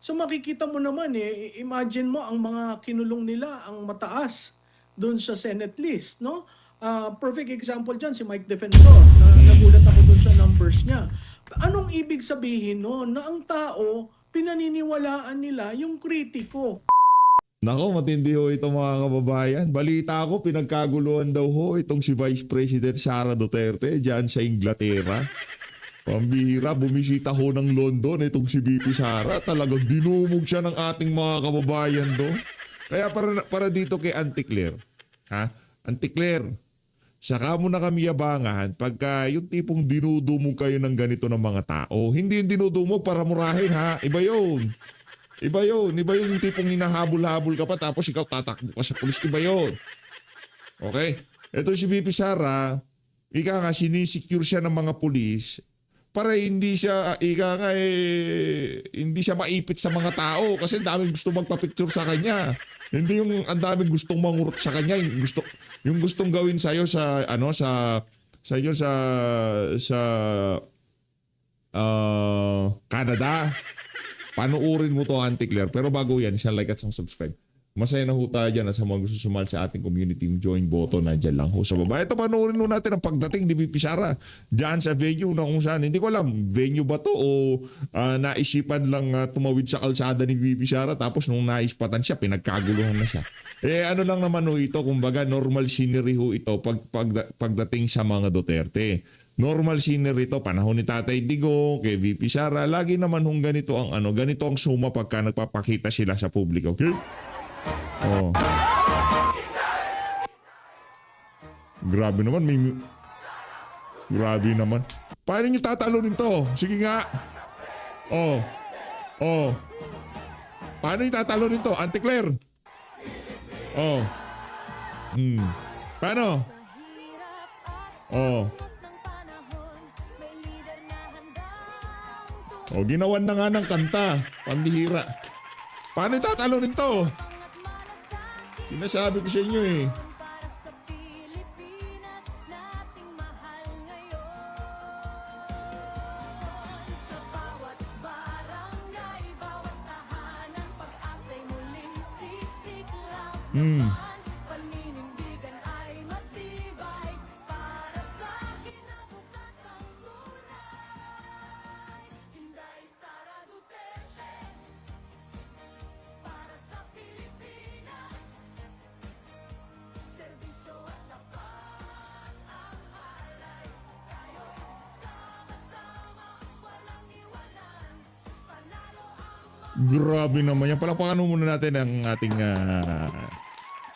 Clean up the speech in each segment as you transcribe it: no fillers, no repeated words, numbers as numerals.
So makikita mo naman imagine mo ang mga kinulong nila ang mataas doon sa Senate list, no? Perfect example diyan si Mike Defensor na Hmm. nagulat ako doon sa numbers niya. Anong ibig sabihin no na ang tao pinaniniwalaan nila yung kritiko? Nako, matindi ho ito mga kababayan. Balita ko, pinagkaguluhan daw ho itong si Vice President Sara Duterte dyan sa Inglaterra. Pambihira, bumisita ho ng London itong si VP Sara. Talagang dinumog siya ng ating mga kababayan do. Kaya para dito kay Auntie Claire. Ha? Auntie Claire, saka mo na kami yabangan pagka yung tipong dinudumog kayo ng ganito ng mga tao. Hindi yung dinudumog para murahin ha. Iba yun. Iba yun. Iba yun yung tipong hinahabol-habol ka pa tapos ikaw tatakbo ka sa pulis. Iba yun. Okay? Ito si VP Sara, ika nga sinisecure siya ng mga pulis para hindi siya, ika nga hindi siya maipit sa mga tao kasi ang daming gusto magpa-picture sa kanya. Hindi yung ang daming gustong mangurot sa kanya, yung gustong gawin sa iyo sa ano sa iyo sa Canada. Panuurin mo to, Auntie Claire. Pero bago yan, isang like at isang subscribe. Masaya na ho tayo dyan sa mga gusto sumali sa ating community. Yung join button na dyan lang ho sa baba. Ito, panuurin ho natin ang pagdating ni VP Sara dyan sa venue na kung saan. Hindi ko alam, venue ba to o naisipan lang tumawid sa kalsada ni VP Sara tapos nung naispatan siya, pinagkaguluhan na siya. Ano lang naman ho ito, kumbaga normal scenery ho ito pagdating sa mga Duterte. Normal scenery to, panahon ni Tatay Digong, kay VP Sara, lagi naman hong ganito ang ganito ang suma pagka nagpapakita sila sa publiko. Okay? Oh. Grabe naman, grabe naman. Paano niyo tatalunin to? Sige nga. Oh. Oh. Paano niyo tatalunin to? Auntie Claire. Oh. Paano? Oh. O, ginawan na nga ng kanta. Pambihira. Paano itatalunin to? Sinasabi ko sa inyo eh. Grabe naman yan. Palakpakan muna natin ang ating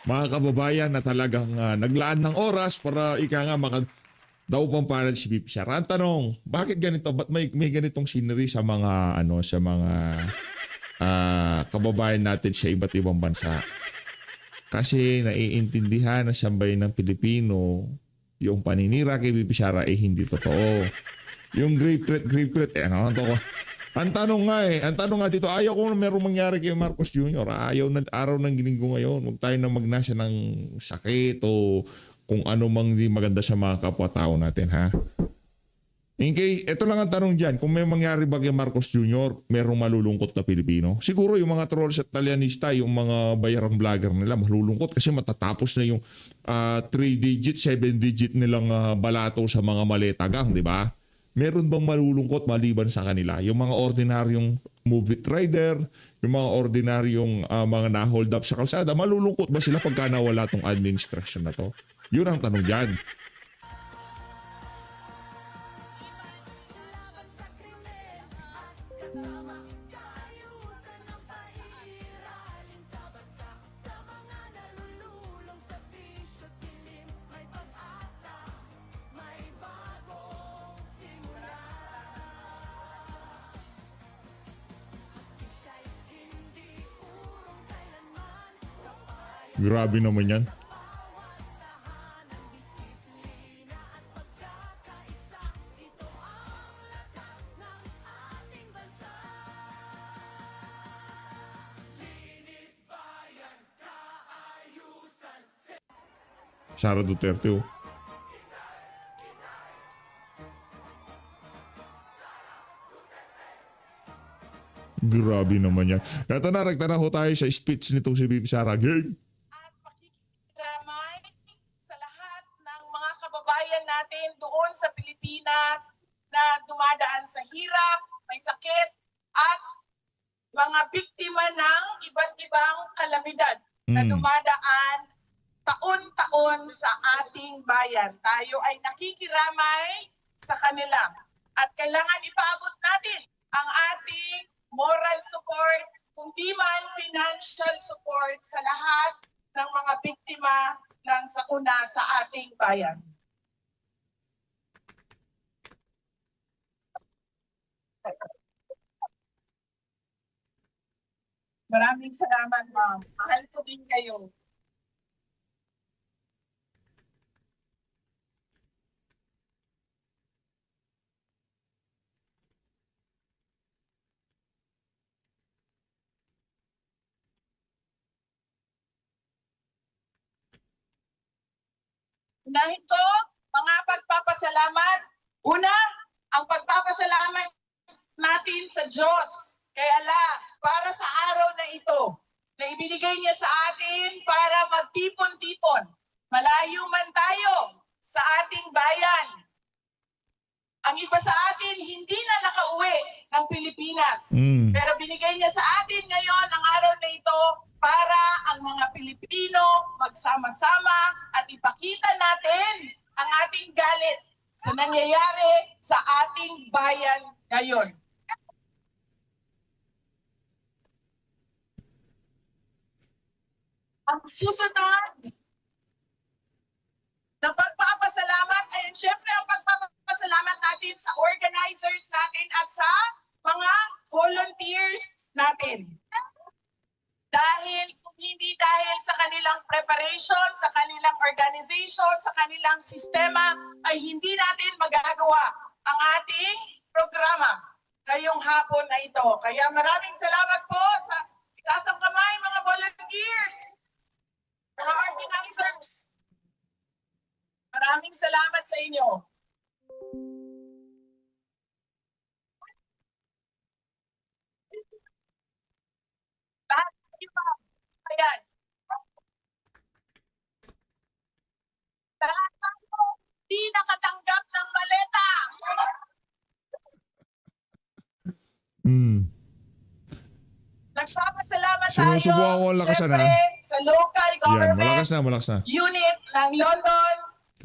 mga kababayan na talagang naglaan ng oras para ika nga daw pampanan si VP Sara. Ang tanong, bakit ganito? Ba't may ganitong scenery sa mga sa mga kababayan natin sa iba't ibang bansa? Kasi naiintindihan ng sambayan ng Pilipino yung paninira kay VP Sara ay hindi totoo. Yung grave threat, ano to? Ang tanong nga dito, ayaw ko na merong mangyari kay Marcos Jr. Ayaw na araw ng gininggo ngayon. Huwag tayo na magnasya ng sakit o kung ano mang di maganda sa mga kapwa-tao natin, ha? Ito lang ang tanong dyan, kung may mangyari ba kay Marcos Jr., merong malulungkot na Pilipino? Siguro yung mga trolls at talyanista, yung mga bayarang vlogger nila, malulungkot kasi matatapos na yung 3-digit, 7-digit nilang balato sa mga maletagang, di ba? Meron bang malulungkot maliban sa kanila? Yung mga ordinaryong movie rider, yung mga ordinaryong mga na-hold up sa kalsada, malulungkot ba sila pagka nawala tong administration na to? Yun ang tanong dyan. Grabe naman yan. Sara Duterte, oh. Grabe naman yan. Ito na, rekta na ho tayo sa speech nitong si VP Sara. Game! At pakikiramay sa lahat ng mga kababayan natin doon sa Pilipinas na dumadaan sa hirap, may sakit, at mga biktima ng iba't ibang kalamidad na dumadaan taon-taon sa ating bayan. Tayo ay nakikiramay sa kanila at kailangan ipaabot natin ang ating moral support, kundi man financial support sa lahat ng mga biktima ng sakuna sa ating bayan. Maraming salamat, ma'am. Mahal ko din kayo. Unahin ko, mga pagpapasalamat. Una, ang pagpapasalamat natin sa Diyos kay Allah para sa araw na ito na ibinigay niya sa atin para magtipon-tipon. Malayo man tayo sa ating bayan. Ang iba sa atin hindi na nakauwi ng Pilipinas. Pero binigay niya sa atin ngayon ang araw na ito para ang mga Pilipino magsama-sama at ipakita natin ang ating galit sa nangyayari sa ating bayan ngayon. Ang susunod na pagpapasalamat ay syempre ang pagpapasalamat natin sa organizers natin at sa mga volunteers natin. Dahil kung hindi dahil sa kanilang preparation, sa kanilang organization, sa kanilang sistema, ay hindi natin magagawa ang ating programa ngayong hapon na ito. Kaya maraming salamat po sa itasang kamay mga volunteers, mga organizers. Maraming salamat sa inyo. Lahat kayo mga kababayan. Lahat tayo di nakatanggap ng maleta. Nagpapasalamat tayo, Sinusubukan ko ang lakasan, syempre, sa local Yan, government malakas na. unit ng London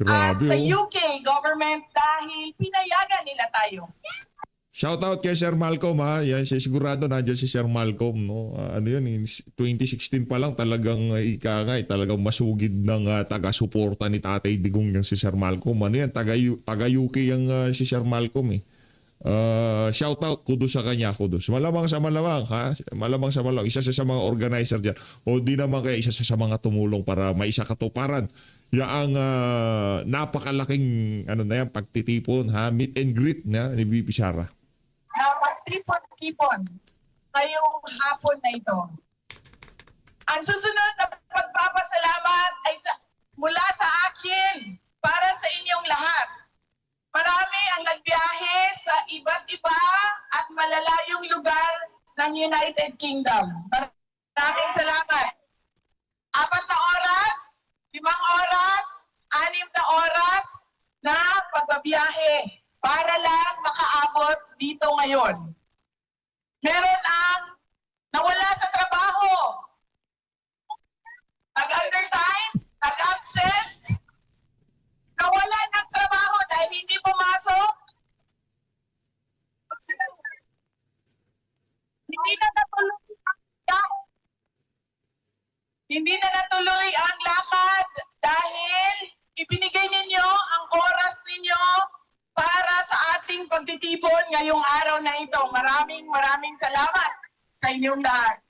at Grabe, sa oh. UK government dahil pinayagan nila tayo. Shoutout kay Sir Malcolm ha. Yan, sigurado nandiyan si Sir Malcolm. No? Ano yun, in 2016 pa lang talagang talagang masugid ng taga-suporta ni Tatay Digong yung si Sir Malcolm. Ano yan, taga-UK yung si Sir Malcolm eh. Shoutout, kudos sa kanya, kudos. Malamang sa malamang ha. Malamang sa malamang. Isa sa mga organizer dyan. O di naman kaya isa sa mga tumulong para maisa katuparan. Yaang napakalaking ano na yan, pagtitipon ha. Meet and greet na ni VP Sara. Na magtipon-tipon ngayong hapon na ito. Ang susunod na pagpapasalamat ay mula sa akin para sa inyong lahat. Marami ang nagbiyahe sa iba't iba at malalayong lugar ng United Kingdom. Maraming salamat. 4 na oras, 5 oras, 6 na oras na pagbabiyahe para lang makaabot dito ngayon. Meron ang nawala sa trabaho, nag-undertime, nag-absent, nawala ng trabaho dahil hindi pumasok, hindi na natuloy ang lakad dahil ibinigay ninyo ang oras ninyo para sa ating pagtitipon ngayong araw na ito. Maraming salamat sa inyong lahat.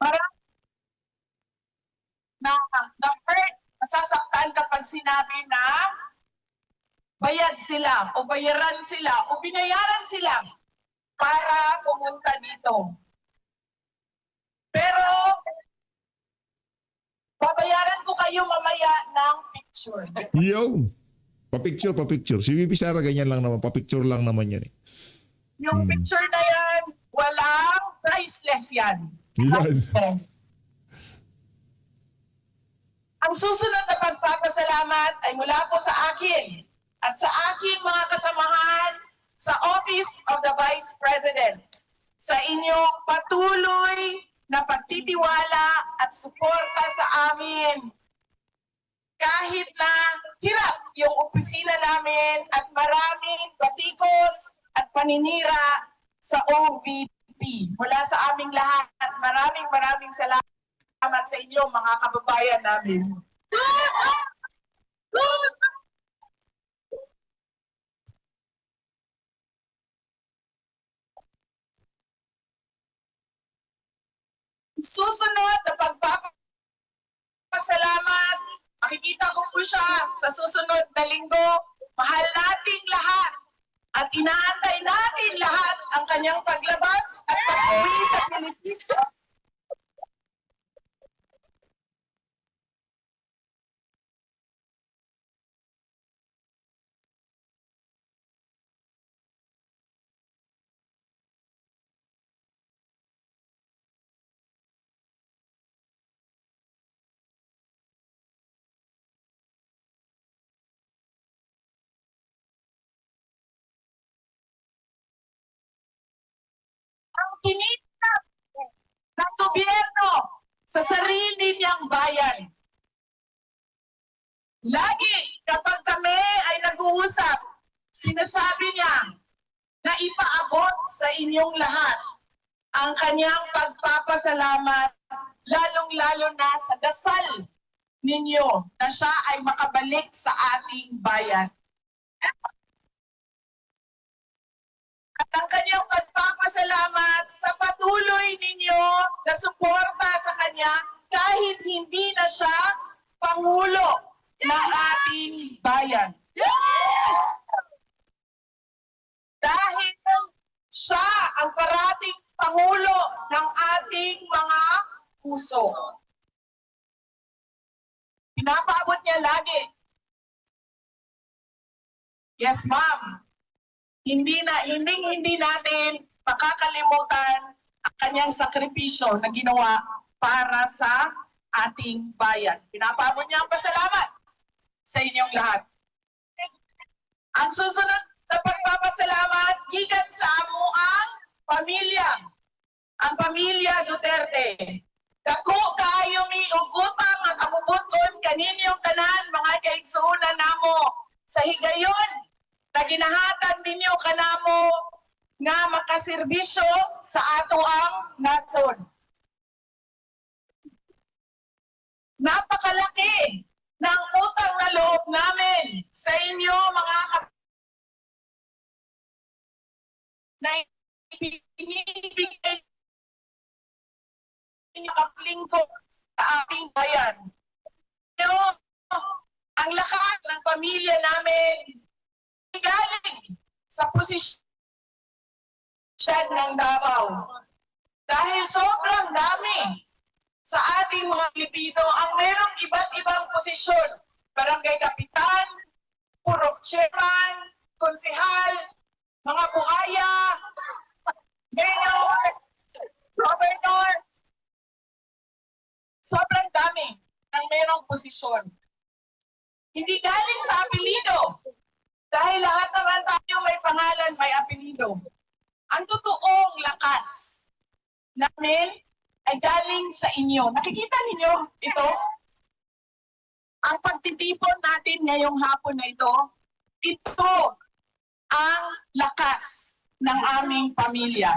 Parang na hurt, nasasaktan kapag sinabi na bayad sila o bayaran sila o binayaran sila para pumunta dito. Pero babayaran ko kayo mamaya ng picture. Yo! Pa-picture. Si VP Sara ganyan lang naman. Pa-picture lang naman yan eh. Yung picture na yan, walang priceless yan. Yan. Priceless. Ang susunod na pagpapasalamat ay mula po sa akin at sa aking mga kasamahan sa Office of the Vice President sa inyong patuloy na pagtitiwala at suporta sa amin. Kahit na hirap yung opisina namin at maraming batikos at paninira sa OVP. Mula sa aming lahat, maraming salamat sa inyo mga kababayan namin. Susunod na pagpapasalamat, makikita ko po siya sa susunod na linggo. Mahal nating lahat at inaantay natin lahat ang kanyang paglabas at pag-uwi sa Pilipinas. Ang kinita ng gobyerno sa sarili niyang bayan. Lagi kapag kami ay nag-uusap, sinasabi niya na ipaabot sa inyong lahat ang kanyang pagpapasalamat, lalong-lalo na sa dasal ninyo na siya ay makabalik sa ating bayan. At ang kanyang pagpapasalamat sa patuloy ninyo na suporta sa kanya kahit hindi na siya Pangulo ng ating bayan. Dahil siya ang parating Pangulo ng ating mga puso. Pinapaabot niya lagi. Yes, ma'am. Hindi natin makakalimutan ang kanyang sakripisyo na ginawa para sa ating bayan. Pinapaabot niya ang pasalamat sa inyong lahat. Ang susunod na pagpapasalamat gikan sa amuang pamilya. Ang pamilya Duterte. Dako kaayo mi og utang nga kamubuton kaninyong tanan mga kaigsuonan namo sa higayon na ginahatag ninyo kanamo nga makaserbisyo sa ato ang nasod. Napakalaki ng utang na loob namin sa inyo mga na ibinibigay ninyo kaplingkod sa ating bayan. Pero ang lakas ng pamilya namin galing sa posisyon ng Davao. Dahil sobrang dami sa ating mga Pilipino ang merong iba't ibang posisyon. Barangay Kapitan, Purok Chairman, Konsehal, mga buhaya, Mayor, Governor. Sobrang dami ng merong posisyon. Hindi galing sa apelido. Dahil lahat naman tayo may pangalan, may apelido. Ang totoong lakas namin ay galing sa inyo. Nakikita ninyo ito? Ang pagtitipon natin ngayong hapon na ito ang lakas ng aming pamilya.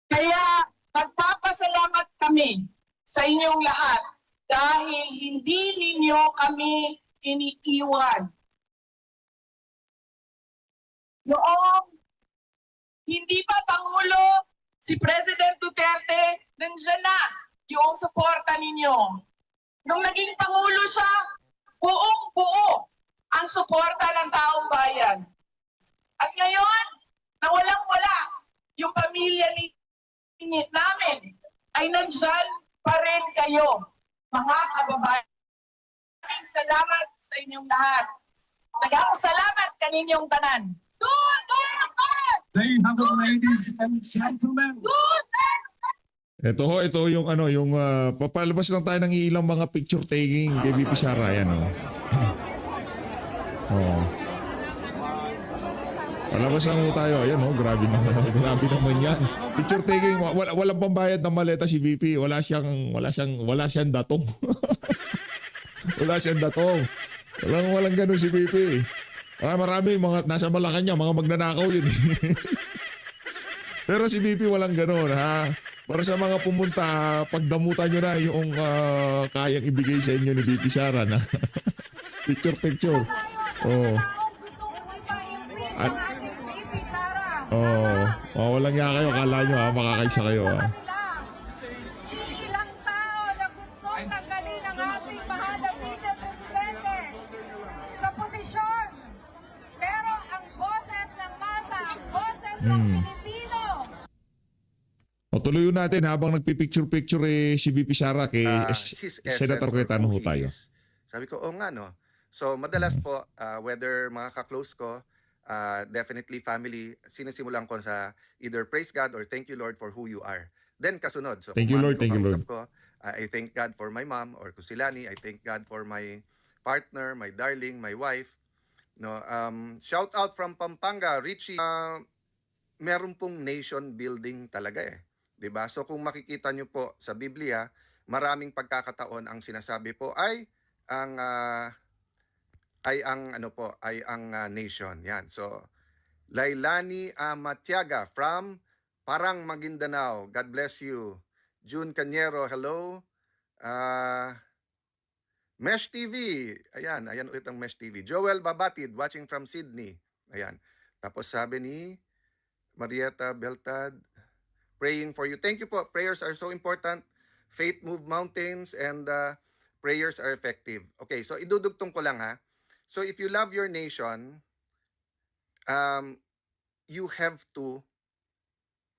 Kaya magpapasalamat kami sa inyong lahat dahil hindi ninyo kami iniiwan. Noong hindi pa Pangulo si President Duterte, nandiyan na yung suporta ninyo. Nung naging Pangulo siya, buong-buo ang suporta ng taong bayan. At ngayon, na walang-wala, yung pamilya namin ay nandyan pa rin kayo, mga kababayan. Maraming salamat sa inyong lahat. Daghang salamat kaninyong tanan. There you have it, ladies and gentlemen. Ito yung papalabas lang tayo ng ilang mga picture taking kay VP Sara, yan oh. Oh. Palabas lang ho tayo. Ayan oh, grabe naman. Grabe naman yan. Picture taking, walang pambayad ng maleta si VP. Wala siyang datong. Wala siyang datong. Walang ganun si VP. Marami mga nasa Malacanang, mga magnanakaw yun. Pero si VP walang ganun, ha. Para sa mga pumunta, pagdamutan nyo na yung kayang ibigay sa inyo ni VP Sara na picture. Oh. At, walang nga kayo. Kala nyo ha, makakaisa kayo ha. Ilang tao na gustong tanggalin ang ating mahal na vice-presidente sa posisyon. Pero ang boses ng masa, ang boses ng Pilipino. O tuloy natin habang nagpipicture-picture si VP Sara kay His Senator essence Cayetano or ho who he tayo. is. Sabi ko, nga no. So madalas po, whether mga ka-close ko, definitely family, sinisimulan ko sa either praise God or thank you Lord for who you are. Then kasunod. So Thank you, Lord. Thank you, Lord. Ko, I thank God for my mom or Kusilani. I thank God for my partner, my darling, my wife. No, shout out from Pampanga, Richie. Meron pong nation building talaga eh. 'Di ba? So kung makikita nyo po sa Biblia, maraming pagkakataon ang sinasabi po ay ang nation. Yan. So Lailani Amatiaga from Parang Maguindanao. God bless you. June Cañero, hello. Mesh TV. Ayan ulit ang Mesh TV. Joel Babatid watching from Sydney. Ayan. Tapos sabi ni Marietta Beltad, praying for you. Thank you po. Prayers are so important. Faith move mountains and prayers are effective. Okay, so idudugtong ko lang ha. So if you love your nation, you have to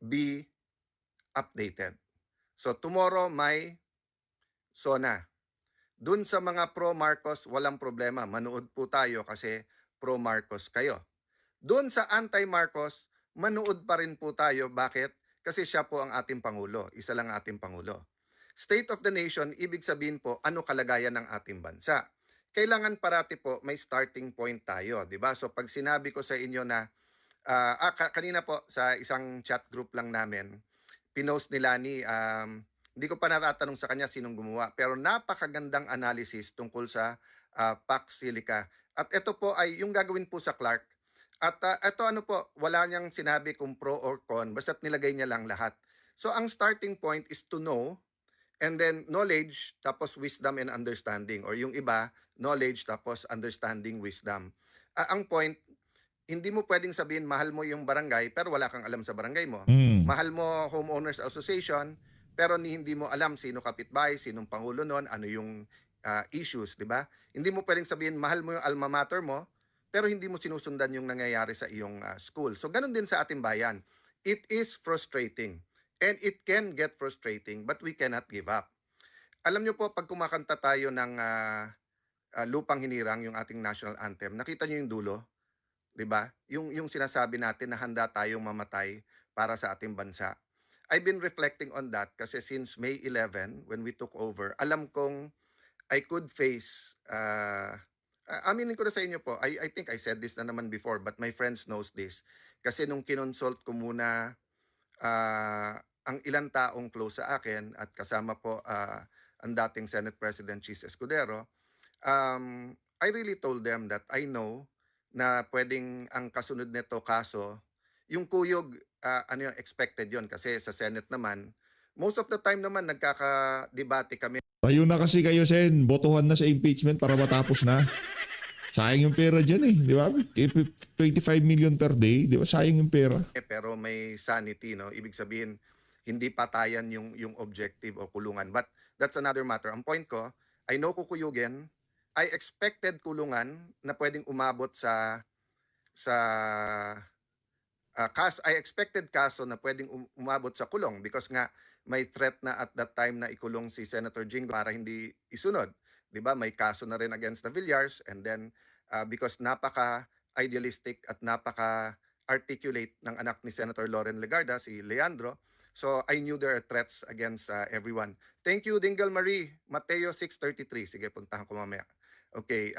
be updated. So tomorrow may SONA. Dun sa mga pro-Marcos, walang problema. Manood po tayo kasi pro-Marcos kayo. Dun sa anti-Marcos, manood pa rin po tayo. Bakit? Kasi siya po ang ating Pangulo. Isa lang ating Pangulo. State of the nation, ibig sabihin po, ano kalagayan ng ating bansa. Kailangan parati po may starting point tayo. Diba? So pag sinabi ko sa inyo na, kanina po sa isang chat group lang namin, pinost nila ni, hindi ko pa natatanong sa kanya sinong gumawa, pero napakagandang analysis tungkol sa Pax Silica. At ito po ay yung gagawin po sa Clark. At ito ano po, wala niyang sinabi kung pro or con, basta't nilagay niya lang lahat. So ang starting point is to know, and then knowledge, tapos wisdom and understanding. Or yung iba, knowledge, tapos understanding, wisdom. Ang point, hindi mo pwedeng sabihin mahal mo yung barangay, pero wala kang alam sa barangay mo. Mahal mo homeowners association, pero hindi mo alam sino kapitbahay, sinong pangulo nun, ano yung issues, di ba? Hindi mo pwedeng sabihin mahal mo yung alma mater mo, pero hindi mo sinusundan yung nangyayari sa iyong school. So ganun din sa ating bayan. It is frustrating. And it can get frustrating, but we cannot give up. Alam nyo po, pag kumakanta tayo ng Lupang Hinirang, yung ating national anthem, nakita nyo yung dulo? Diba? Yung sinasabi natin na handa tayong mamatay para sa ating bansa. I've been reflecting on that kasi since May 11, when we took over, alam kong I could face, aminin ko na sa inyo po, I think I said this na naman before, but my friends knows this. Kasi nung kinonsult ko muna ang ilang taong close sa akin at kasama po ang dating Senate President Chis Escudero, I really told them that I know na pwedeng ang kasunod nito kaso, yung kuyog, ano yung expected yon kasi sa Senate naman, most of the time naman nagkakadebate kami. Tayo na kasi kayo, Sen. Botohan na sa impeachment para matapos na. Sayang yung pera dyan eh. Di ba? 25 million per day. Di ba? Sayang yung pera. Pero may sanity, no? Ibig sabihin, hindi patayan yung objective o kulungan. But that's another matter. Ang point ko, I know kukuyugin, I expected kulungan na pwedeng umabot sa I expected kaso na pwedeng umabot sa kulong because nga may threat na at that time na ikulong si Senator Jingo para hindi isunod. 'Di ba? May kaso na rin against the Villars, and then because napaka-idealistic at napaka-articulate ng anak ni Senator Loren Legarda, si Leandro, so I knew there are threats against everyone. Thank you, Dingle Marie. Mateo 6:33. Sige, puntahan ko mamaya. Okay,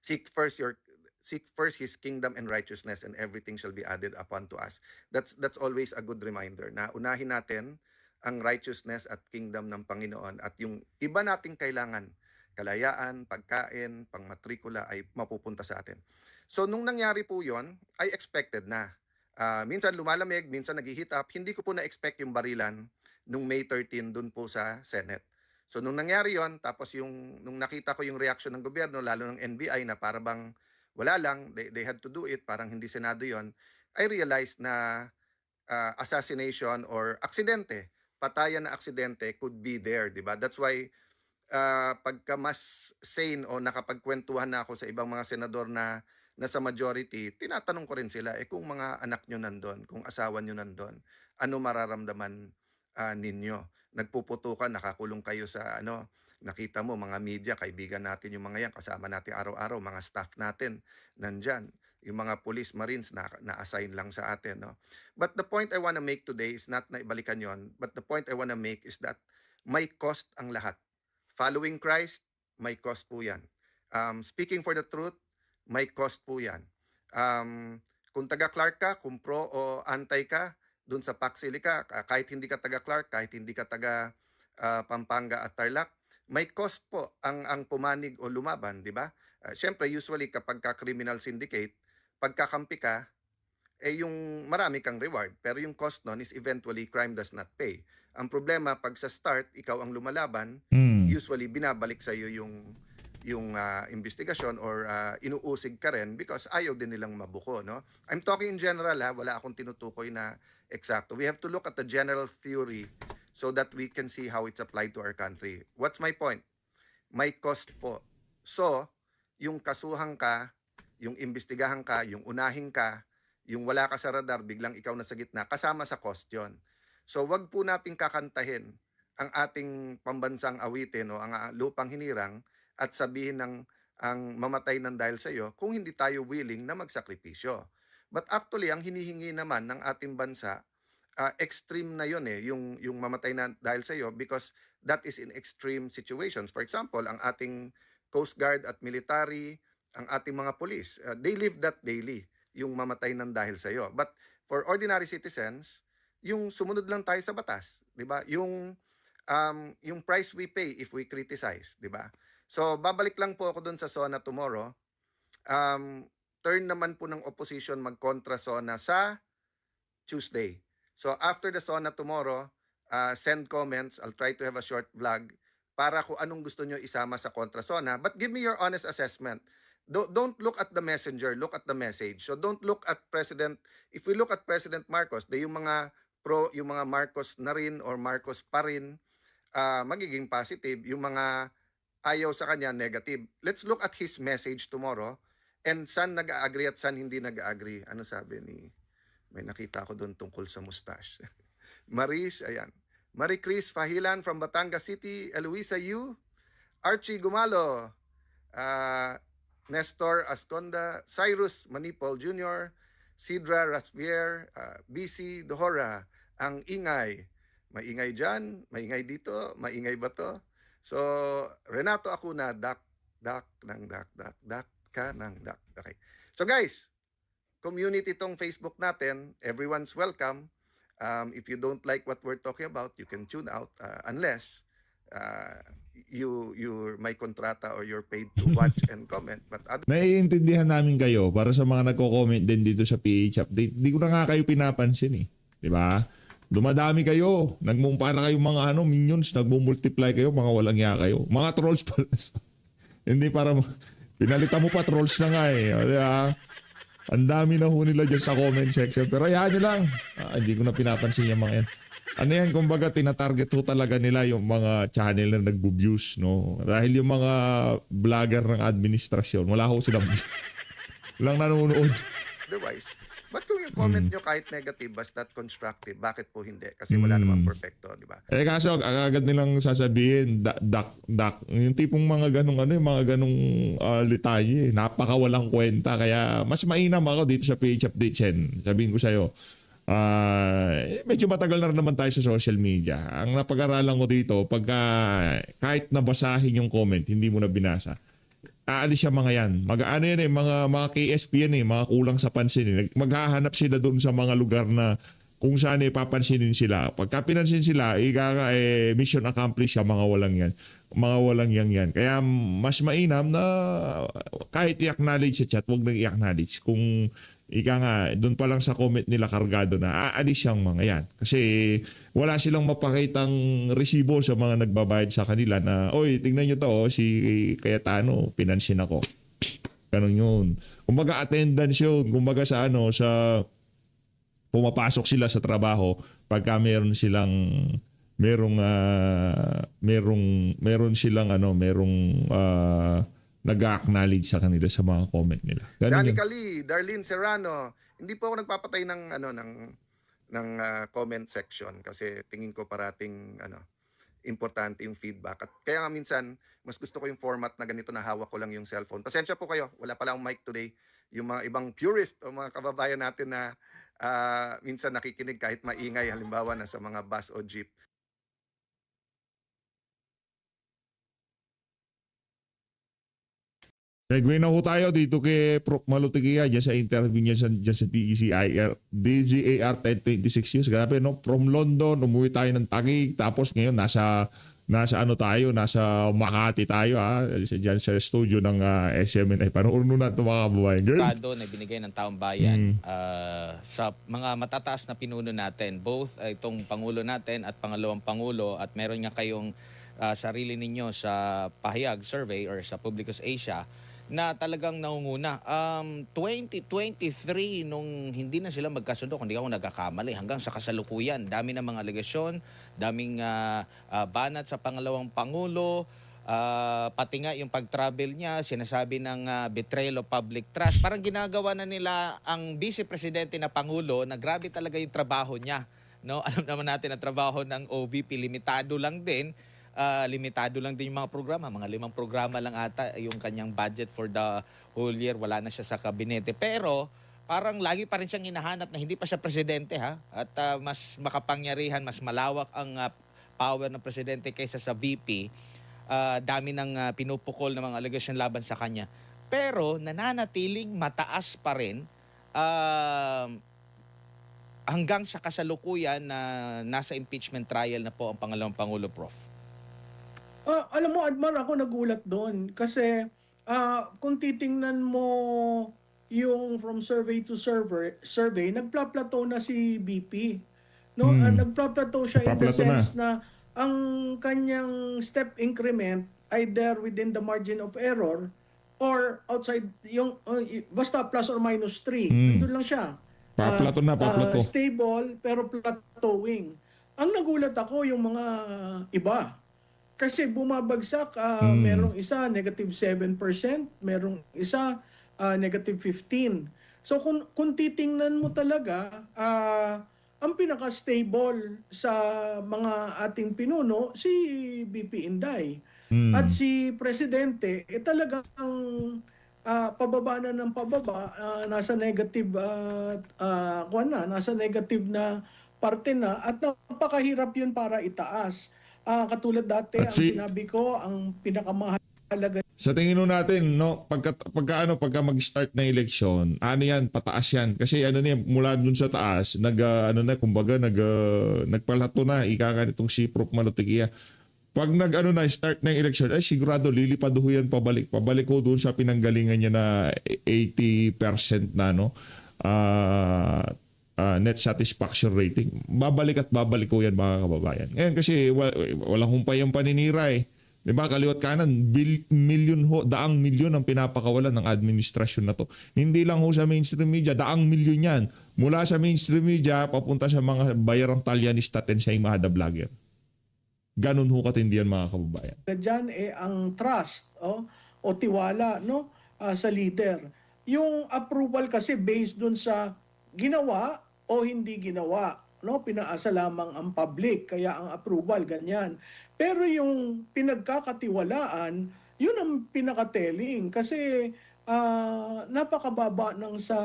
seek first his kingdom and righteousness, and everything shall be added upon to us. That's always a good reminder na unahin natin ang righteousness at kingdom ng Panginoon, at yung iba nating kailangan, kalayaan, pagkain, pangmatrikula ay mapupunta sa atin. So nung nangyari po yon, I expected na. Minsan lumalamig, minsan nag-heat up. Hindi ko po na-expect yung barilan nung May 13 dun po sa Senate. So nung nangyari yon, tapos nung nakita ko yung reaction ng gobyerno, lalo ng NBI na para bang wala lang, they had to do it, parang hindi Senado yon, I realized na assassination or aksidente, patayan na aksidente could be there, di ba? That's why pagka mas sane o nakapagkwentuhan na ako sa ibang mga senador na nasa majority, tinatanong ko rin sila, kung mga anak nyo nandun, kung asawa nyo nandun, ano mararamdaman ninyo? Nagpuputukan, nakakulong kayo sa nakita mo, mga media, kaibigan natin yung mga yan, kasama natin araw-araw, mga staff natin nandyan, yung mga police, marines na-assign lang sa atin. No? But the point I want to make today is not na ibalikan yon, but the point I want to make is that may cost ang lahat. Following Christ, may cost po yan. Speaking for the truth, may cost po yan. Kung taga-Clark ka, kung pro o anti ka, dun sa Paxilica, kahit hindi ka taga-Clark, kahit hindi ka taga Pampanga at Tarlac, may cost po ang pumanig o lumaban, di ba? Siyempre, usually kapag ka-criminal syndicate, pagkakampi ka, yung marami kang reward. Pero yung cost nun is eventually crime does not pay. Ang problema, pag sa start, ikaw ang lumalaban, usually binabalik sa iyo yung investigasyon or inuusig ka rin because ayaw din nilang mabuko, no? I'm talking in general, wala akong tinutukoy na eksakto. We have to look at the general theory so that we can see how it's applied to our country. What's my point? May cost po. So, yung kasuhan ka, yung imbestigahan ka, yung unahin ka, yung wala ka sa radar, biglang ikaw na sa gitna, kasama sa cost yun. So, wag po nating kakantahin ang ating pambansang awitin o ang lupang hinirang at sabihin ang mamatay ng dahil sa iyo kung hindi tayo willing na magsakripisyo. But actually, ang hinihingi naman ng ating bansa, extreme na yun yung mamatay na dahil sa iyo because that is in extreme situations. For example, ang ating Coast Guard at military, ang ating mga police, they live that daily, yung mamatay ng dahil sa iyo. But for ordinary citizens, yung sumunod lang tayo sa batas, di ba? Yung price we pay if we criticize, di ba? So, babalik lang po ako dun sa SONA tomorrow. Turn naman po ng opposition mag-contra SONA sa Tuesday. So, after the SONA tomorrow, send comments. I'll try to have a short vlog para kung anong gusto nyo isama sa kontra SONA. But give me your honest assessment. Don't look at the messenger, look at the message. So, don't look at President. If we look at President Marcos, yung mga pro, yung mga Marcos na rin or Marcos pa rin, magiging positive. Yung mga ayaw sa kanya, negative. Let's look at his message tomorrow and saan nag-agree at saan hindi nag-agree. Ano sabi may nakita ko doon tungkol sa mustache. Maris, ayan. Marie Chris Fahilan from Batangas City, Eloisa Yu, Archie Gumalo, Nestor Asconda, Cyrus Manipol Jr., Sidra Rasvier, BC Dohora, ang ingay. Maingay dyan, maingay dito, maingay ba to? So, Renato Acuna, dak ng dak ka ng dak. Okay. So guys, community tong Facebook natin, everyone's welcome. If you don't like what we're talking about, you can tune out unless you're may kontrata or you're paid to watch and comment. But Naiintindihan namin kayo para sa mga nagko-comment din dito sa PH Update. Di ko na nga kayo pinapansin eh. Di ba? Dumadami kayo. Para kayong mga minions, nagmumultiply kayo, mga walang iya kayo. Mga trolls pala. Hindi para pinalitan mo pa, trolls na nga eh. O, diba? Ang dami na ho nila dyan sa comment section. Pero hayaan nyo lang. Hindi ko na pinapansin yung mga yan. ano yan, kumbaga tinatarget ho talaga nila yung mga channel na nagbo-views, no? Dahil yung mga vlogger ng administrasyon, wala ho silang walang nanonood. Otherwise, ba't kung yung comment nyo kahit negative, basta't constructive, bakit po hindi? Kasi wala namang perfecto, di ba? Eh kaso agad nilang sasabihin, dak. Yung tipong mga ganong ano, yung mga ganong litanye, napakawalang kwenta. Kaya mas mainam ako dito sa PH Update Chen. Sabihin ko sa'yo, medyo matagal na rin naman tayo sa social media. Ang napag-aralan ko dito, pagka kahit nabasahin yung comment, hindi mo na binasa, aalis siya mga yan. Mag-ano yan mga KSP yan mga kulang sa pansin. Maghahanap sila doon sa mga lugar na kung saan papansinin sila. Pagka pinansin sila, mission accomplished siya, mga walang yan. Mga walang yan. Kaya mas mainam na kahit i-acknowledge sa chat, huwag nang i-acknowledge. Kung doon pa lang sa comment nila kargado na aalis siyang mga yan. Kasi wala silang mapakitang resibo sa mga nagbabayad sa kanila na, oy, tingnan nyo to, si Cayetano, pinansin ako. Ganun yun. Kumbaga attendance yun. Kumbaga sa pumapasok sila sa trabaho pagka meron silang nag-acknowledge sa kanila sa mga comment nila. Ganun Danny yun. Cali, Darlene Serrano, hindi po ako nagpapatay ng comment section kasi tingin ko parating importante yung feedback. At kaya nga minsan, mas gusto ko yung format na ganito na hawak ko lang yung cellphone. Pasensya po kayo, wala pala akong mic today. Yung mga ibang purist o mga kababayan natin na minsan nakikinig kahit maingay, halimbawa na sa mga bus o jeep. Segue na ho tayo dito kay Prof. Malutigia dyan sa interview niya dyan sa DZAR 1026 years. Grabe, no? From London, umuwi tayo ng Taguig. Tapos ngayon, nasa Makati tayo, dyan sa studio ng SMNI. Panoorin na ito mga kababayan. Estado na binigay ng taong bayan sa mga matataas na pinuno natin, both itong Pangulo natin at pangalawang Pangulo, at meron nga kayong sarili ninyo sa pahayag survey or sa Publicus Asia na talagang naunguna. 2023, nung hindi na sila magkasundo, kung di ako nagkakamali, hanggang sa kasalukuyan, dami ng mga alegasyon, daming banat sa pangalawang Pangulo, pati nga yung pag-travel niya, sinasabi ng betrayal of public trust. Parang ginagawa na nila ang Vice Presidente na Pangulo na grabe talaga yung trabaho niya. No? Alam naman natin ang trabaho ng OVP, limitado lang din yung mga programa. Mga 5 programa lang ata yung kanyang budget for the whole year. Wala na siya sa kabinete. Pero parang lagi pa rin siyang hinahanap na hindi pa siya presidente, ha? At mas makapangyarihan, mas malawak ang power ng presidente kaysa sa VP. Dami ng pinupukol ng mga allegation laban sa kanya. Pero nananatiling mataas pa rin hanggang sa kasalukuyan na nasa impeachment trial na po ang pangalawang Pangulo, Prof. Alam mo, Admar, ako nagulat doon kasi kung titingnan mo yung from survey to survey, nagpla-plateau na si BP. No? Nagpla-plateau siya in the sense na ang kanyang step increment either within the margin of error or outside yung basta plus or minus 3. Doon lang siya. Paplato na. Stable pero plateauing. Ang nagulat ako yung mga iba. Kasi bumabagsak, merong isa negative 7%, merong isa negative 15%. So kung titingnan mo talaga, ang pinaka-stable sa mga ating pinuno, si BP Inday. At si Presidente, talagang pababa na ng pababa, nasa negative, nasa negative na parte na, at napakahirap yun para itaas. Katulad dati, ang sinabi ko, ang pinakamahalaga. Sa tingin natin, no, pagka mag-start na eleksyon, yan, pataas yan. Kasi mula dun sa taas, nagpalato na, nitong si Prof. Malutigia. Pag start na yung eleksyon, sigurado lilipad ho yan pabalik. Pabalik ho doon sa pinanggalingan niya na 80% na, no? Net satisfaction rating. Babalik ko yan, mga kababayan. Ngayon kasi walang humpay yung paninira . Di ba? Kaliwat kanan, milyon ho, daang milyon ang pinapakawalan ng administrasyon na to. Hindi lang ho sa mainstream media, daang milyon yan. Mula sa mainstream media, papunta sa mga bayarang talyanista at ensaymada vlogger. Ganun ho katindi yan, mga kababayan. Diyan ang trust o tiwala sa leader. Yung approval kasi based dun sa ginawa o hindi ginawa. Pinaasa lamang ang public, kaya ang approval ganyan. Pero yung pinagkakatiwalaan, yun ang pinakatelling kasi napakababa ng sa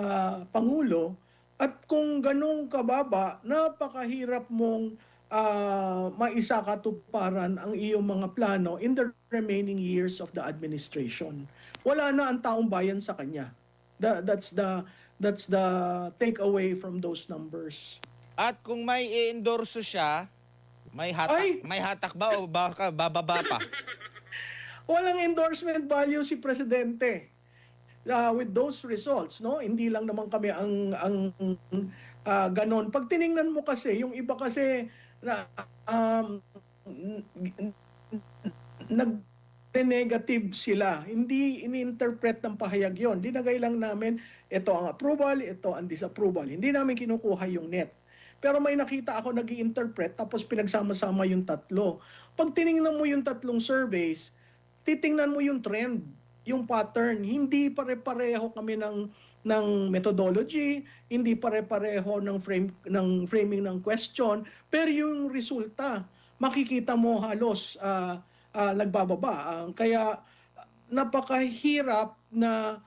Pangulo at kung ganong kababa, napakahirap mong maisakatuparan ang iyong mga plano in the remaining years of the administration. Wala na ang taong bayan sa kanya. That's the takeaway from those numbers. At kung may i-endorso siya, may hatak ba o baka bababa pa? Walang endorsement value si Presidente with those results, Hindi lang naman kami ang ganon. Pag tiningnan mo kasi, yung iba kasi nag-negative sila. Hindi ini-interpret ng pahayag yon. Dinagay lang namin, ito ang approval, ito ang disapproval. Hindi namin kinukuha yung net. Pero may nakita ako nag-i-interpret tapos pinagsama-sama yung tatlo. Pag tiningnan mo yung tatlong surveys, titingnan mo yung trend, yung pattern. Hindi pare-pareho kami ng methodology, hindi pare-pareho ng framing ng question, pero yung resulta, makikita mo halos nagbababa. Kaya napakahirap na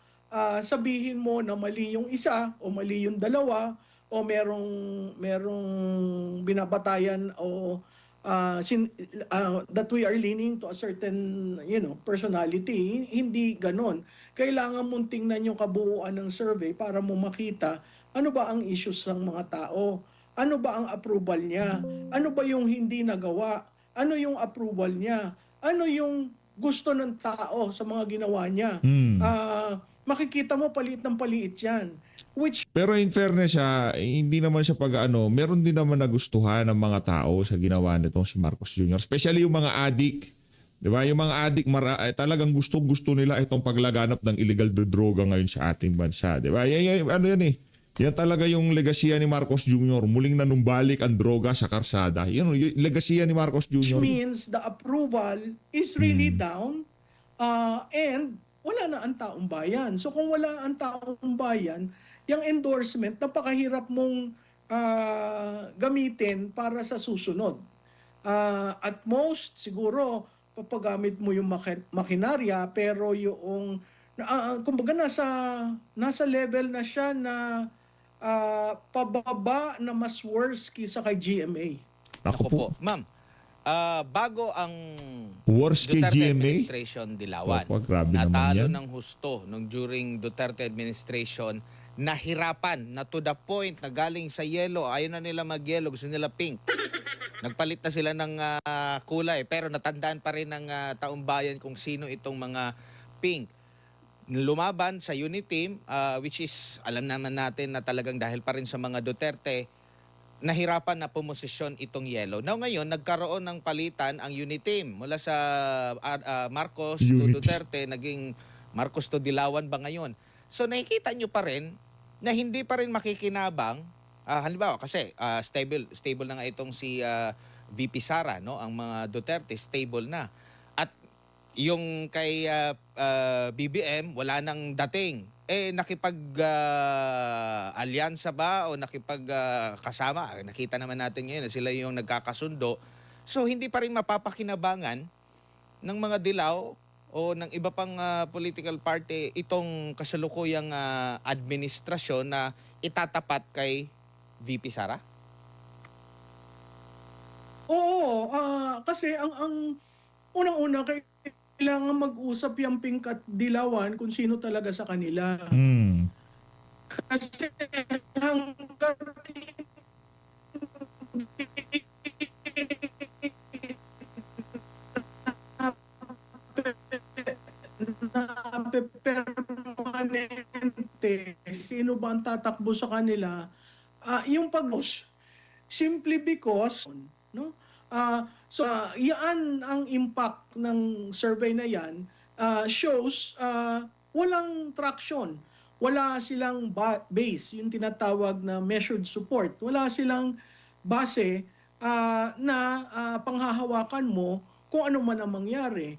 sabihin mo na mali yung isa o mali yung dalawa o merong binabatayan o that we are leaning to a certain personality. Hindi ganon. Kailangan mong tingnan yung kabuuan ng survey para mo makita ano ba ang issues ng mga tao, ano ba ang approval niya, ano ba yung hindi nagawa, ano yung approval niya, ano yung gusto ng tao sa mga ginawa niya. Makikita mo paliit ng paliit yan. Pero in fairness hindi naman siya meron din naman nagustuhan ng mga tao sa ginawa nitong si Marcos Jr. Especially yung mga adik. Di ba? Yung mga adik talagang gusto nila itong paglaganap ng illegal droga ngayon sa ating bansa. Di ba? Yan talaga yung legasiya ni Marcos Jr. Muling nanumbalik ang droga sa karsada. Yan yung legasiya ni Marcos Jr. Which means the approval is really down and wala na ang taong bayan. So kung wala ang taong bayan, yung endorsement, napakahirap mong gamitin para sa susunod. At most, siguro, papagamit mo yung makinarya, pero yung, kumbaga nasa level na siya na pababa na mas worse kisa kay GMA. Ako po. Ma'am, bago ang Worse kay Duterte GMA? administration dilawan, Opo, grabe naman natalo yan. ng husto during Duterte administration, nahirapan na to the point na galing sa yellow, ayaw na nila mag-yellow, gusto nila pink. Nagpalit na sila ng kulay, pero natandaan pa rin ng taong bayan kung sino itong mga pink. Lumaban sa unit team, which is, alam naman natin na talagang dahil pa rin sa mga Duterte, nahirapan na pumosisyon itong yellow. Now ngayon, nagkaroon ng palitan ang unit team. Mula sa Marcos to Duterte, naging Marcos to Dilawan ba ngayon? So nakikita nyo pa rin na hindi pa rin makikinabang, halimbawa kasi stable na nga itong si VP Sara, no? Ang mga Duterte stable na. At yung kay BBM wala nang dating. Nakipag-alyansa ba o nakipag-kasama? Nakita naman natin ngayon na sila yung nagkakasundo. So hindi pa rin mapapakinabangan ng mga dilaw o ng iba pang political party itong kasalukuyang administrasyon na itatapat kay VP Sara? Oo, kasi ang unang-una kailangan mag-usap yung pink at dilawan kung sino talaga sa kanila. Kasi hanggang permanente, sino ba ang tatakbo sa kanila? Yung pag-os, simply because, no? Yan ang impact ng survey na yan, shows walang traction. Wala silang base, yung tinatawag na measured support. Wala silang base na panghahawakan mo kung ano man ang mangyari.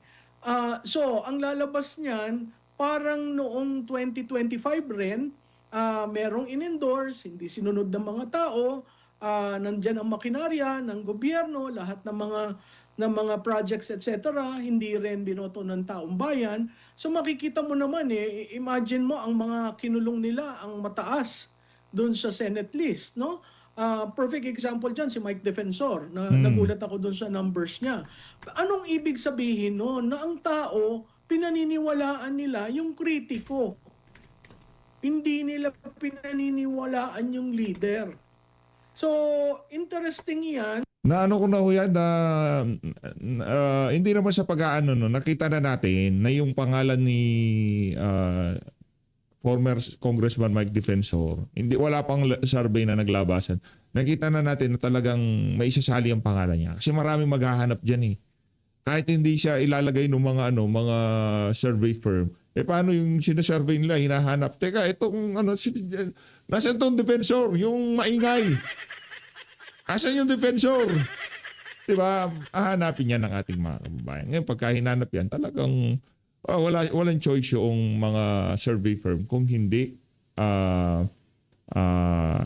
So, ang lalabas niyan, parang noong 2025 rin, merong in-endorse, hindi sinunod ng mga tao, nandyan ang makinarya ng gobyerno, lahat ng mga projects, etc., hindi rin binoto ng taong bayan. So makikita mo naman imagine mo ang mga kinulong nila ang mataas doon sa Senate list, no? Perfect example dyan si Mike Defensor, na nagulat ako doon sa numbers niya. Anong ibig sabihin noon? Na ang tao, pinaniniwalaan nila yung kritiko. Hindi nila pinaniniwalaan yung leader. So, interesting yan. Na ano ko na ho yan, hindi naman sa pag-aano, no, nakita na natin na yung pangalan ni former Congressman Mike Defensor, wala pang survey na naglabasan. Nakita na natin na talagang may isasali ang pangalan niya. Kasi maraming maghahanap dyan eh. Kahit hindi siya ilalagay ng mga survey firm, paano yung sinasurvey nila, hinahanap? Teka, itong nasaan tong Defensor? Yung maingay. Asan yung Defensor? Diba? Hahanapin yan ng ating mga kababayan. Ngayon, pagka hinanap yan, talagang walang choice yung mga survey firm kung hindi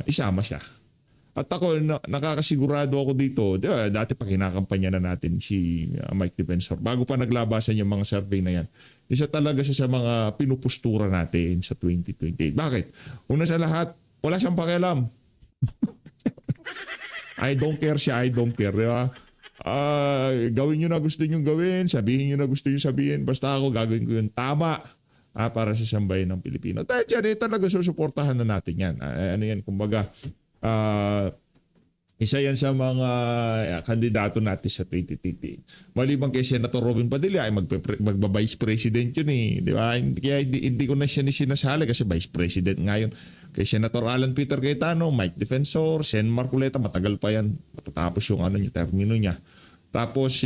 isama siya. At ako, nakakasigurado ako dito, diba, dati pag kinakampanya na natin si Mike Defensor, bago pa naglabasan yung mga survey na yan, isa talaga siya sa mga pinupustura natin sa 2028. Bakit? Una sa lahat, wala siyang pakialam. I don't care siya, I don't care. Diba? Gawin nyo na gusto nyo gawin, sabihin nyo na gusto nyo sabihin, basta ako gagawin ko yung tama para sa sambayan ng Pilipino. Dahil dyan, talaga susuportahan na natin yan. Ano yan, kumbaga, isa yan sa mga kandidato natin sa 2028. Maliban kay Senator Robin Padilla ay magba-vice president yun eh. Di ba? Kaya hindi ko na siya sinasali kasi vice president ngayon. Kay Senator Alan Peter Cayetano, Mike Defensor, Sen Marcoleta, matagal pa yan. Matatapos yung termino niya. Tapos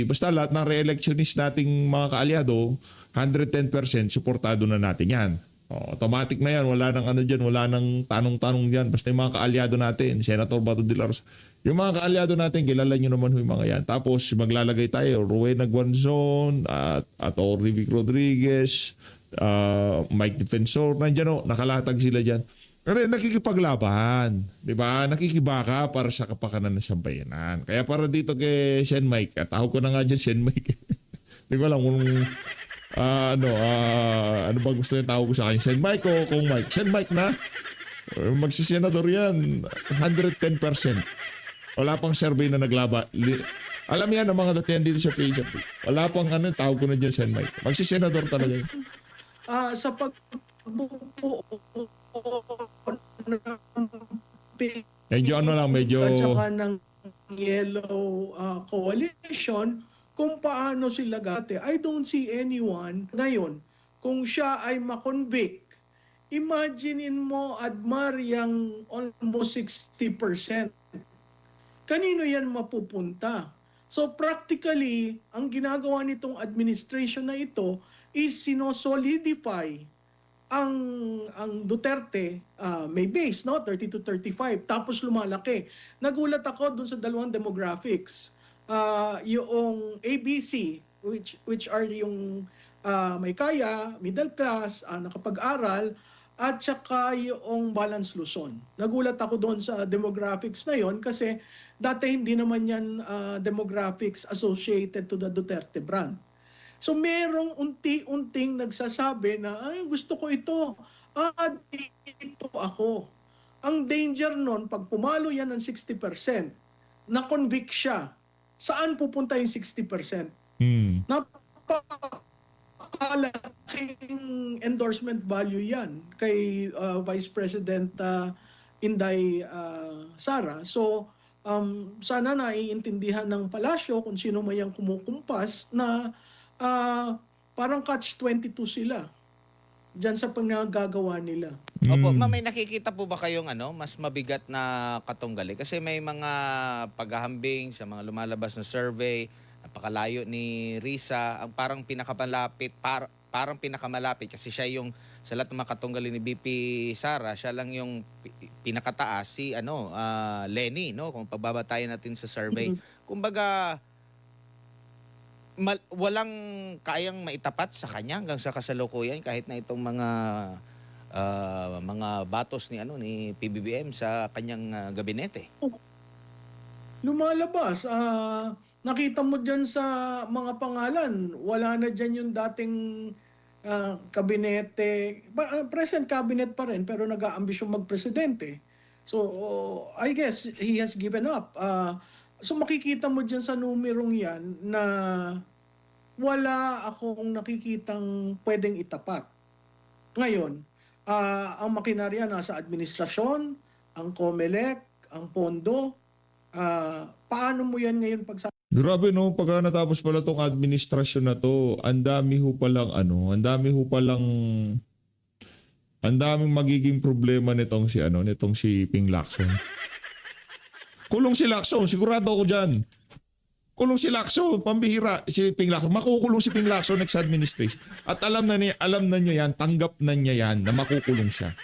basta lahat ng re-electionist nating mga kaalyado, 110% suportado na natin yan. Automatic na yan, wala nang dyan, wala nang tanong-tanong dyan. Basta yung mga kaalyado natin, Senator Bato de la Rosa. Yung mga kaalyado natin, kilala nyo naman yung mga yan. Tapos maglalagay tayo, Rowena Guanzon, at Vic Rodriguez, Mike Defensor, nandyan nakalatag sila dyan. Pero nakikipaglaban, di ba? Nakikibaka para sa kapakanan ng sambayanan. Kaya para dito kay Sen Mike, at tawag ko na nga dyan Sen Mike. Hindi ko alam kung ano ba gusto niya tawag ko sa kanya? Sen Mike o kung Mike? Sen Mike na. Magsisenador yan. 110%. Wala pang survey na naglaba. Alam yan ang mga datihan dito sa PHP. Wala pang tawag ko na dyan Sen Mike. Magsisenador talaga yun. Sa pagbuo medyo at saka ng Yellow Coalition, kung paano sila gate. I don't see anyone ngayon, kung siya ay makonvict, imaginein mo, Admar, yung almost 60%. Kanino yan mapupunta? So practically, ang ginagawa nitong administration na ito is sinosolidify ang Duterte, may base, no? 30 to 35, tapos lumalaki. Nagulat ako dun sa dalawang demographics. Yung ABC, which are yung may kaya, middle class, nakapag-aral, at saka yung Balance Luzon. Nagulat ako doon sa demographics na yon kasi dati hindi naman yan demographics associated to the Duterte brand. So merong unti-unting nagsasabi na, ay gusto ko ito, dito ako. Ang danger nun, pag pumalo yan ng 60%, na-convict siya, saan pupunta yung 60%? Napakalaking endorsement value yan kay Vice President Inday Sara. So, sana naiintindihan ng palasyo kung sino may yang kumukumpas na parang catch-22 sila. dyan sa panagagawa nila. Opo, ma'am, may nakikita po ba kayong mas mabigat na katunggali? Kasi may mga paghahambing sa mga lumalabas na survey, napakalayo ni Risa, ang parang pinakamalapit, parang pinakamalapit kasi siya yung sa lahat ng mga katunggali ni BP Sara, siya lang yung pinakataas si Lenny, no? Kung pagbabatayan natin sa survey. Kumbaga walang kayang maitapat sa kanya hanggang sa kasalukuyan kahit na itong mga batos ni PBBM sa kanyang gabinete. Lumalabas, nakita mo dyan sa mga pangalan, wala na dyan yung dating kabinete, present cabinet pa rin, pero nag-aambisyon magpresidente. So, I guess he has given up. So makikita mo dyan sa numerong yan na wala akong nakikitang pwedeng itapat. Ngayon, ang makinarya nasa administrasyon, ang COMELEC, ang pondo, paano mo yan ngayon Grabe no, pagka natapos pala tong administrasyon na to, ang daming magiging problema nitong si Ping Lacson. Kulong si Lacson, sigurado ako diyan. Kulong si Lacson, pambihira si Ping Lacson. Makukulong si Ping Lacson next administration. At alam na niya yan, tanggap na niya yan na makukulong siya.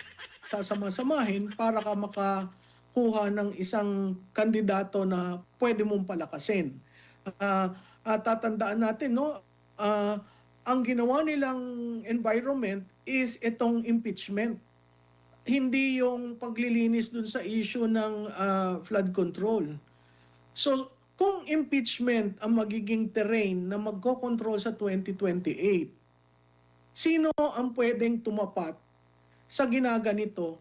sasama-samahin para ka makakuha ng isang kandidato na pwede mong palakasin. Tatandaan natin, no? Ang ginawa nilang environment is itong impeachment. Hindi yung paglilinis dun sa issue ng flood control. So, kung impeachment ang magiging terrain na magkocontrol sa 2028, sino ang pwedeng tumapat sa ginaganito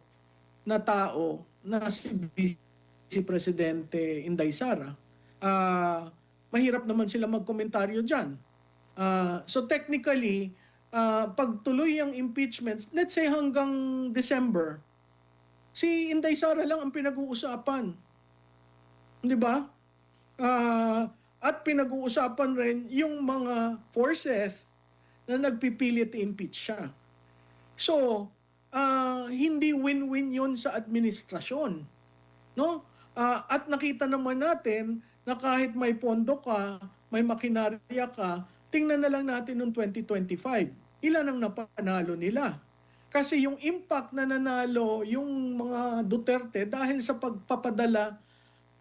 na tao na si Vice Presidente Inday Sara? Mahirap naman sila magkomentaryo dyan. So technically, pag tuloy ang impeachments, let's say hanggang December, si Inday Sara lang ang pinag-uusapan. Di ba? At pinag-uusapan rin yung mga forces na nagpipilit i-impeach siya. So, hindi win-win yun sa administrasyon. No? At nakita naman natin na kahit may pondo ka, may makinarya ka, tingnan na lang natin noong 2025. Ilan ang napanalo nila? Kasi yung impact na nanalo yung mga Duterte dahil sa pagpapadala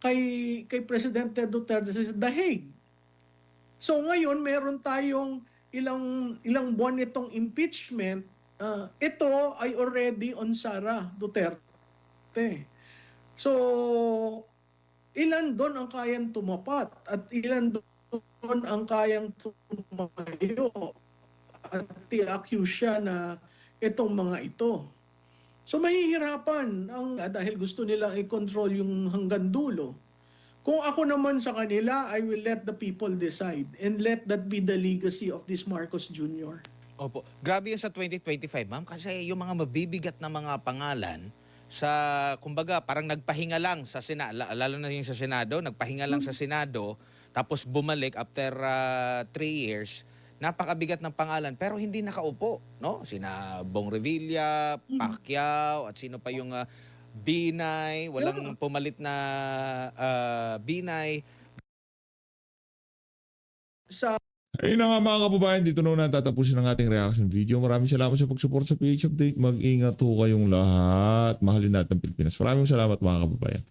kay Presidente Duterte sa The Hague. So ngayon meron tayong ilang buwan itong impeachment. Ito ay already on Sara Duterte. So ilan doon ang kayang tumapat at ilan doon ang kayang tumayo at i-accuse siya na itong mga ito. So mahihirapan dahil gusto nila i-control yung hanggang dulo. Kung ako naman sa kanila, I will let the people decide and let that be the legacy of this Marcos Jr. Opo. Grabe yun sa 2025, ma'am, kasi yung mga mabibigat na mga pangalan sa, kumbaga, parang nagpahinga lang sa Senado, lalo na yung sa Senado, nagpahinga lang sa Senado, tapos bumalik after 3 years, napakabigat ng pangalan pero hindi nakaupo, no? Sina Bong Revilla, Pacquiao, at sino pa yung Binay, walang pumalit na Binay. Ayun na nga mga kababayan, dito na tatapusin ang ating reaction video. Maraming salamat sa pag-support sa PH Update. Mag-ingat ho kayong lahat. Mahalin natin ang Pilipinas. Maraming salamat mga kababayan.